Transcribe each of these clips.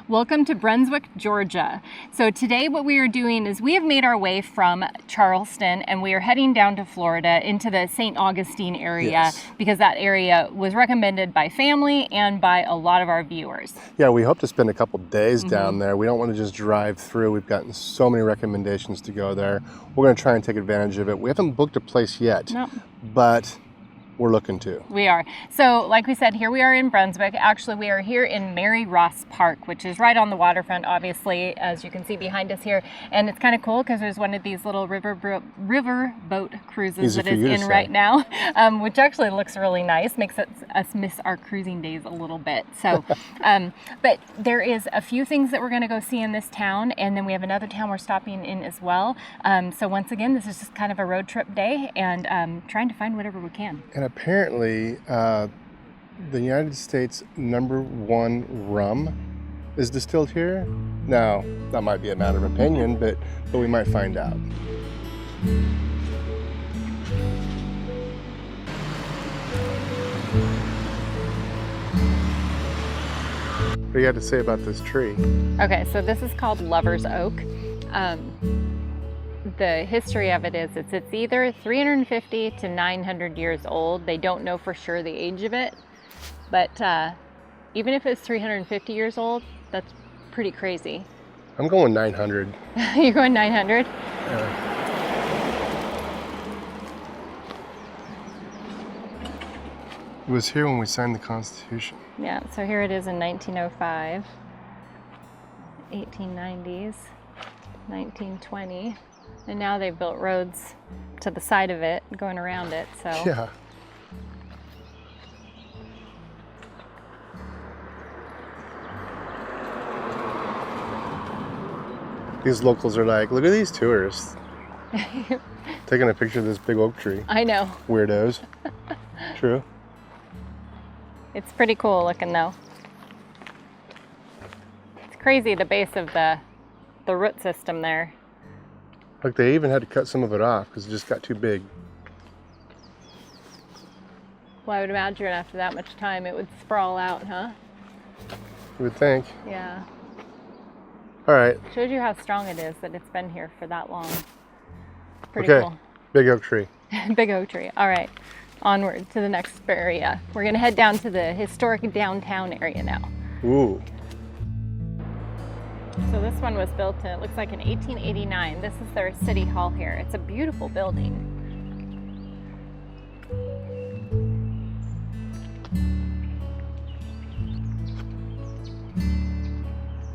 Welcome to Brunswick, Georgia. So today what we are doing is we have made our way from Charleston and we are heading down to Florida into the St. Augustine area because that area was recommended by family and by a lot of our viewers. Yeah, we hope to spend a couple days down there. We don't want to just drive through. We've gotten so many recommendations to go there. We're going to try and take advantage of it. We haven't booked a place yet, but we're looking to. We are. So like we said, here we are in Brunswick. Actually, we are here in Mary Ross Park, which is right on the waterfront, obviously, as you can see behind us here. And it's kind of cool because there's one of these little river boat cruises that is in right now, which actually looks really nice. Makes us miss our cruising days a little bit. So, but there is a few things that we're going to go see in this town. And then we have another town we're stopping in as well. So once again, this is just kind of a road trip day and trying to find whatever we can. And apparently, the United States #1 rum is distilled here. Now, that might be a matter of opinion, but we might find out. What do you have to say about this tree? Okay, so this is called Lover's Oak. The history of it is it's either 350 to 900 years old. They don't know for sure the age of it, but even if it's 350 years old, that's pretty crazy. I'm going 900. You're going 900? Yeah. It was here when we signed the Constitution. Yeah, so here it is in 1905, 1890s, 1920. And now they've built roads to the side of it, going around it, so. Yeah. These locals are like, look at these tourists. Taking a picture of this big oak tree. I know. Weirdos. True. It's pretty cool looking though. It's crazy the base of the root system there. Look, they even had to cut some of it off because it just got too big. Well, I would imagine after that much time it would sprawl out, huh? You would think. Yeah. All right. Shows you how strong it is that it's been here for that long. Pretty cool. Big oak tree. Big oak tree. All right. Onward to the next area. We're going to head down to the historic downtown area now. Ooh. So this one was built in, it looks like in 1889. This is their city hall here. It's a beautiful building.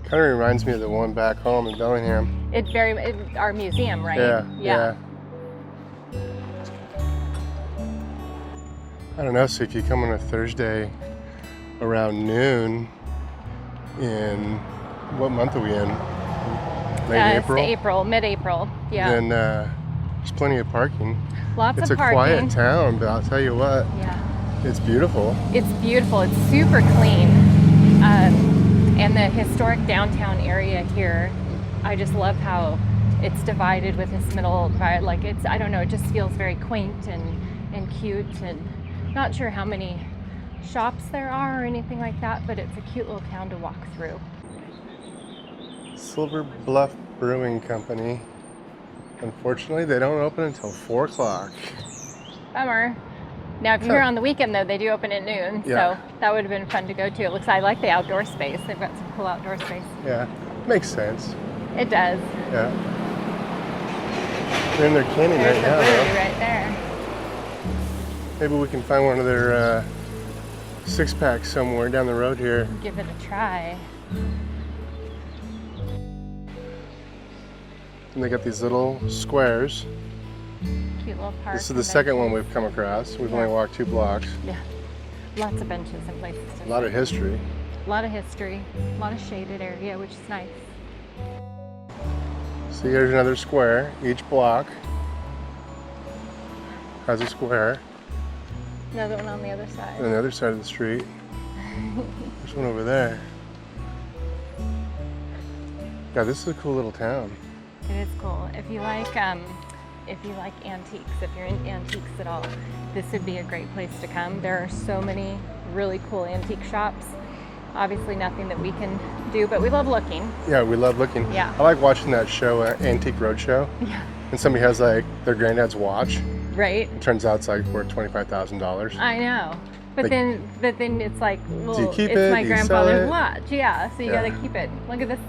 Kind of reminds me of the one back home in Bellingham. Our museum, right? Yeah. I don't know, so if you come on a Thursday around noon in, what month are we in? Late April? Mid-April, yeah. Then there's plenty of parking. Lots of parking. It's a quiet town, but I'll tell you what. Yeah. It's beautiful. It's beautiful. It's super clean. And the historic downtown area here, I just love how it's divided with this middle, like it's, I don't know, it just feels very quaint and cute, and not sure how many shops there are or anything like that, but it's a cute little town to walk through. Silver Bluff Brewing Company. Unfortunately, they don't open until 4 o'clock. Bummer. Now, if you're here on the weekend, though, they do open at noon, so that would have been fun to go to. It looks, I like the outdoor space. They've got some cool outdoor space. Yeah, makes sense. It does. Yeah. They're in their canning right now. There's the brewery right there. Maybe we can find one of their 6-packs somewhere down the road here. Give it a try. And they got these little squares. Cute little park. This is the second one we've come across. We've only walked 2 blocks. Yeah. Lots of benches and places to A lot of history. A lot of history. A lot of shaded area, which is nice. See, here's another square. Each block has a square. Another one on the other side. On the other side of the street. There's one over there. Yeah, this is a cool little town. It is cool. If you like antiques, if you're into antiques at all, this would be a great place to come. There are so many really cool antique shops. Obviously nothing that we can do, but we love looking. Yeah, we love looking. Yeah. I like watching that show, Antique Roadshow. Yeah. And somebody has like their granddad's watch. Right. It turns out it's like worth $25,000. I know. But then it's like, well, do you keep it's it? my Do you sell grandfather's it? watch. Yeah, so you Yeah. gotta keep it. Look at this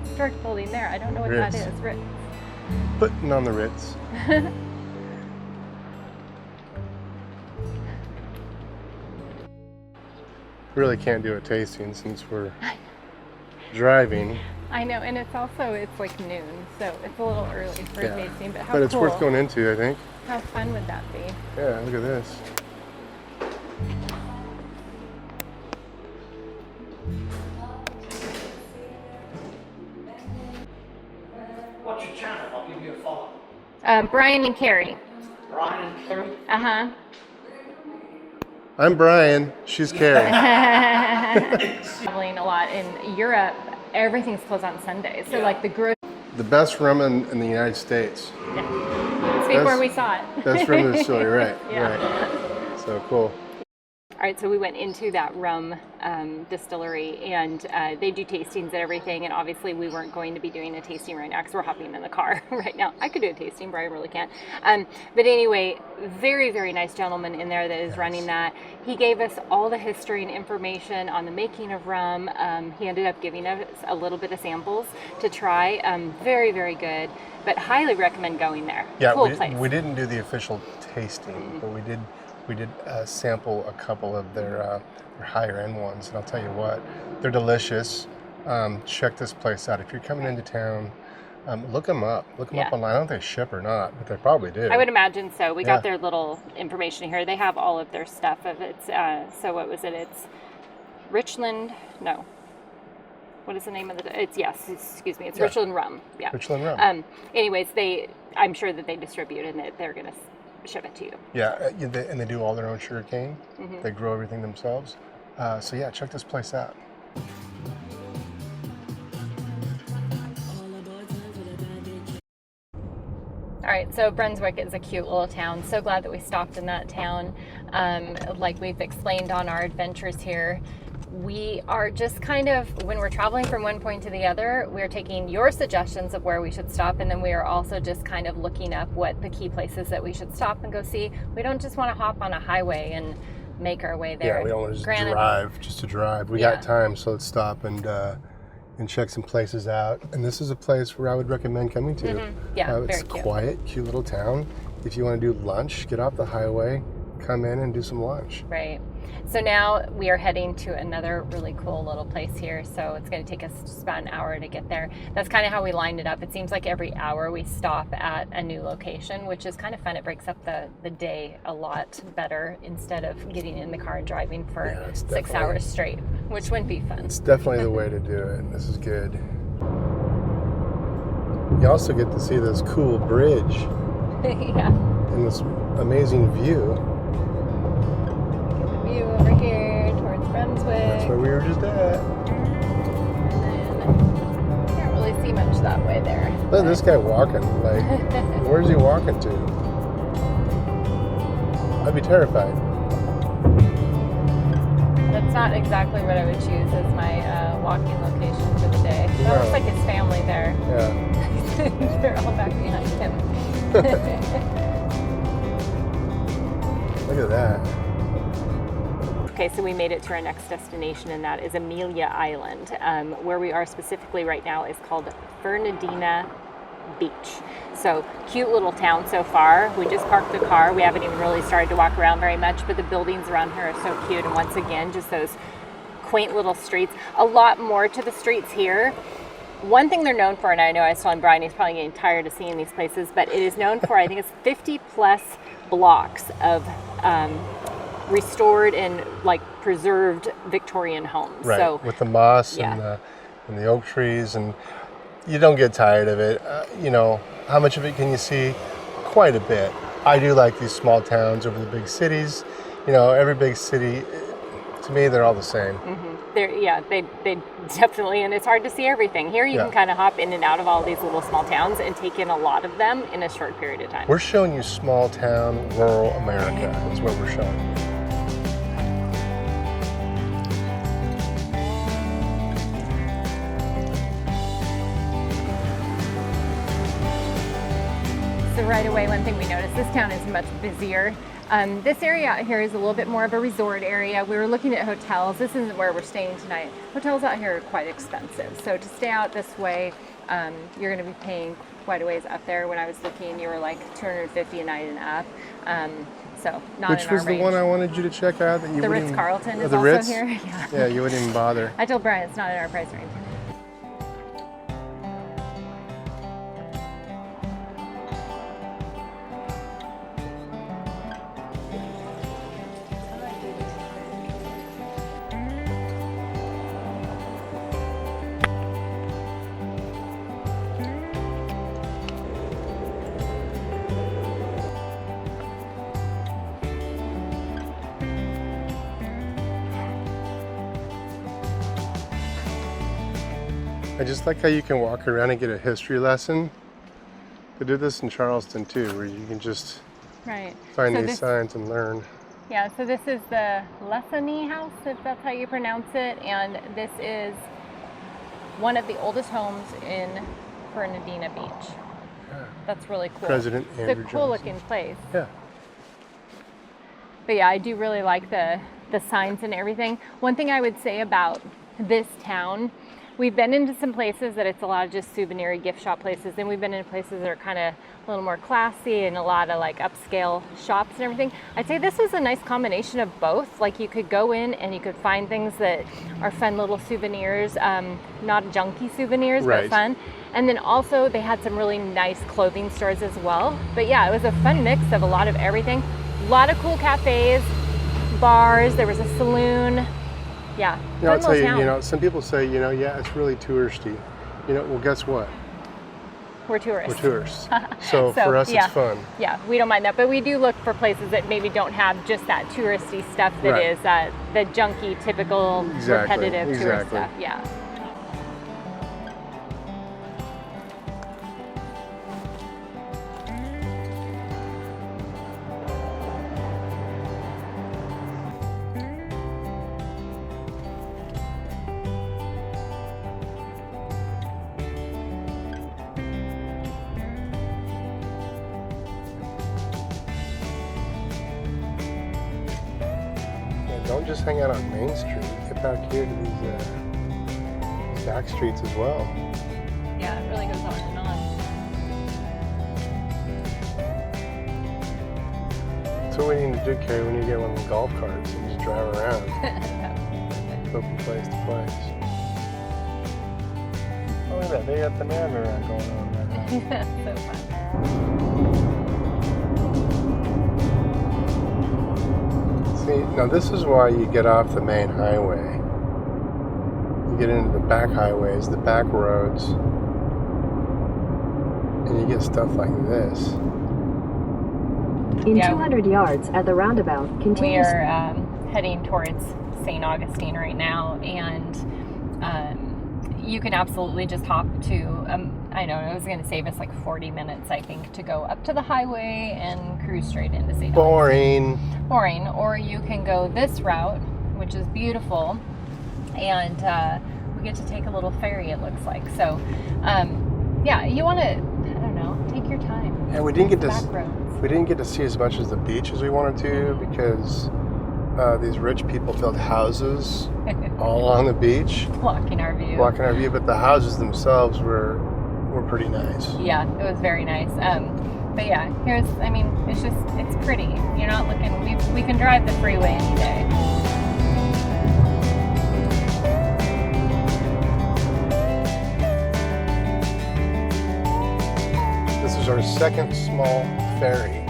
historic building there. I don't know what Ritz. that is. Ritz. Putting on the Ritz. We really can't do a tasting since we're driving. I know, and it's like noon, so it's a little early for a tasting, but how But it's cool. worth going into, I think. How fun would that be? Yeah, look at this. What's your channel? I'll give you a follow. Brian and Carrie. Brian and Carrie? Uh-huh. I'm Brian, she's Carrie. Traveling a lot in Europe, everything's closed on Sundays. So like the The best rum in the United States. it's before we saw it. Best rum in the distillery, right? Yeah. Right. So cool. All right, so we went into that rum distillery, and they do tastings and everything, and obviously we weren't going to be doing a tasting right now because we're hopping in the car right now. I could do a tasting, Brian really can't. But anyway, very, very nice gentleman in there that is running that. He gave us all the history and information on the making of rum. He ended up giving us a little bit of samples to try. Very, very good, but highly recommend going there. Yeah, Cool place. we didn't do the official tasting, but we did sample a couple of their higher end ones, and I'll tell you what, they're delicious. Check this place out if you're coming into town. Look them up. Look them up online. I don't know if they ship or not, but they probably do. I would imagine so. We got their little information here. They have all of their stuff. It's so what was it? It's Richland. No. What is the name of the? It's excuse me. It's Richland Rum. Yeah. Richland Rum. Anyways, I'm sure that they distribute and that they're gonna ship it to you. Yeah, and they do all their own sugar cane. Mm-hmm. They grow everything themselves. So yeah, check this place out. All right, so Brunswick is a cute little town. So glad that we stopped in that town. Like we've explained on our adventures here, we are just kind of, when we're traveling from one point to the other, we're taking your suggestions of where we should stop, and then we are also just kind of looking up what the key places that we should stop and go see. We don't just want to hop on a highway and make our way there. Yeah, we don't want to just drive. We got time, so let's stop and check some places out. And this is a place where I would recommend coming to. Mm-hmm. Yeah, it's very cute. Quiet, cute little town. If you want to do lunch, get off the highway, come in and do some lunch. Right. So now we are heading to another really cool little place here. So it's going to take us just about an hour to get there. That's kind of how we lined it up. It seems like every hour we stop at a new location, which is kind of fun. It breaks up the day a lot better instead of getting in the car and driving for 6 hours straight, which wouldn't be fun. It's definitely the way to do it. This is good. You also get to see this cool bridge. Yeah. And this amazing view. View over here towards Brunswick. That's where we were just at. Can't really see much that way there. Look at this guy walking. Like, where's he walking to? I'd be terrified. That's not exactly what I would choose as my walking location for the day. That looks like his family there. Yeah. They're all back behind him. Look at that. Okay, so we made it to our next destination, and that is Amelia Island. Where we are specifically right now is called Fernandina Beach. So cute little town so far. We just parked the car. We haven't even really started to walk around very much, but the buildings around here are so cute. And once again, just those quaint little streets. A lot more to the streets here. One thing they're known for, and I know I was telling Brian, he's probably getting tired of seeing these places, but it is known for, I think it's 50 plus blocks of restored and like preserved Victorian homes. Right, so, with the moss and the oak trees, and you don't get tired of it. You know, how much of it can you see? Quite a bit. I do like these small towns over the big cities. You know, every big city, to me, they're all the same. Mm-hmm. They definitely, and it's hard to see everything. Here you can kind of hop in and out of all these little small towns and take in a lot of them in a short period of time. We're showing you small town, rural America. That's what we're showing you. So right away, one thing we noticed, this town is much busier. This area out here is a little bit more of a resort area. We were looking at hotels. This isn't where we're staying tonight. Hotels out here are quite expensive. So to stay out this way, you're going to be paying quite a ways up there. When I was looking, you were like $250 a night and up. So not Which in our was the range. one I wanted you to check out? That you The wouldn't even- Ritz-Carlton is the also Ritz? here. Yeah. Yeah, you wouldn't even bother. I told Brian it's not in our price range. I just like how you can walk around and get a history lesson. They do this in Charleston too, where you can just Right. find So these this- signs and learn. Yeah, so this is the Lessony House, if that's how you pronounce it, and this is one of the oldest homes in Fernandina Beach. That's really cool. President It's Andrew a cool Johnson. looking place. Yeah. But yeah, I do really like the signs and everything. One thing I would say about this town, we've been into some places that it's a lot of just souvenir gift shop places. Then we've been in places that are kind of a little more classy and a lot of like upscale shops and everything. I'd say this was a nice combination of both. Like you could go in and you could find things that are fun little souvenirs, not junky souvenirs, Right. but fun. And then also they had some really nice clothing stores as well. But yeah, it was a fun mix of a lot of everything. A lot of cool cafes, bars, there was a saloon. Yeah, You know, I'll fun tell little you, town. you know, some people say, you know, yeah, it's really touristy. You know, well, guess what? We're tourists. We're tourists. So for us, yeah. it's fun. Yeah, we don't mind that, but we do look for places that maybe don't have just that touristy stuff that Right. is the junky, typical, Exactly, repetitive tourist exactly. stuff. Yeah. Yeah, don't just hang out on Main Street. Get back here to these back streets as well. Yeah, it really goes on and on. That's what we need to do, Carrie. We need to get one of the golf carts and just drive around, go from place to place. Oh, look at that. They got the merry-go-round going on there. So fun. See, now this is why you get off the main highway. You get into the back highways, the back roads, and you get stuff like this. In Yeah. 200 yards at the roundabout, We continue. are heading towards St. Augustine right now, and you can absolutely just hop to, I know it was going to save us like 40 minutes, I think, to go up to the highway and cruise straight into St. Boring. Boring. Or you can go this route, which is beautiful, and we get to take a little ferry, it looks like. So, yeah, you want to, I don't know, take your time. And we didn't get Back to roads. we didn't get to see as much as the beach as we wanted to because these rich people built houses all along the beach, Blocking our view. blocking our view. But the houses themselves were pretty nice. Yeah, it was very nice. But yeah, it's pretty. You're not looking, we can drive the freeway any day. This is our second small ferry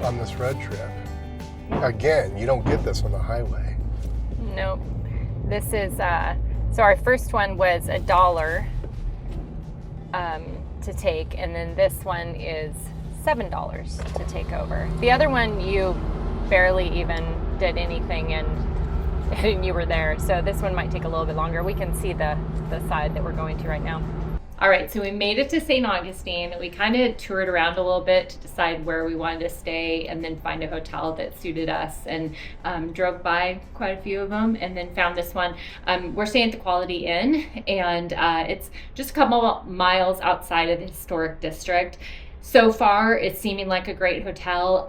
on this road trip. Again, you don't get this on the highway. Nope. This is, so our first one was $1 to take, and then this one is $7 to take over. The other one, you barely even did anything and you were there. So this one might take a little bit longer. We can see the side that we're going to right now. All right, so we made it to St. Augustine. We kind of toured around a little bit to decide where we wanted to stay and then find a hotel that suited us, and drove by quite a few of them and then found this one. We're staying at the Quality Inn, and it's just a couple miles outside of the historic district. so far it's seeming like a great hotel.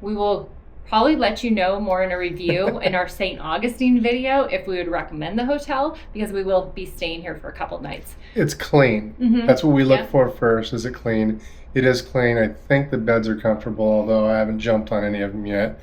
We will probably let you know more in a review in our St. Augustine video if we would recommend the hotel, because we will be staying here for a couple nights. It's clean. That's what we look for first. Is it clean? It is clean. I think the beds are comfortable, although I haven't jumped on any of them yet.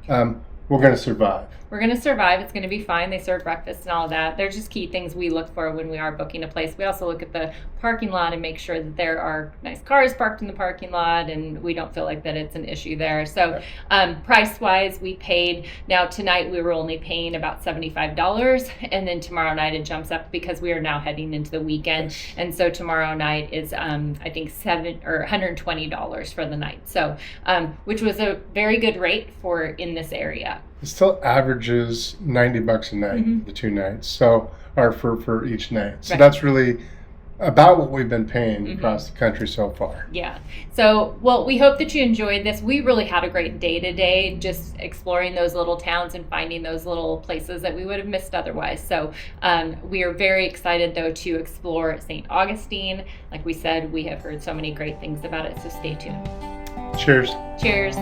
We're going to survive. We're going to survive. It's going to be fine. They serve breakfast and all that. They're just key things we look for when we are booking a place. We also look at the parking lot and make sure that there are nice cars parked in the parking lot and we don't feel like that it's an issue there. So price-wise, we paid, now tonight we were only paying about $75, and then tomorrow night it jumps up because we are now heading into the weekend. And so tomorrow night is, I think, $120 for the night. So, which was a very good rate for in this area. It still averages $90 a night, the 2 nights, so, or for each night. So that's really about what we've been paying across the country so far. Yeah. So, well, we hope that you enjoyed this. We really had a great day today, just exploring those little towns and finding those little places that we would have missed otherwise. So we are very excited, though, to explore St. Augustine. Like we said, we have heard so many great things about it, so stay tuned. Cheers. Cheers.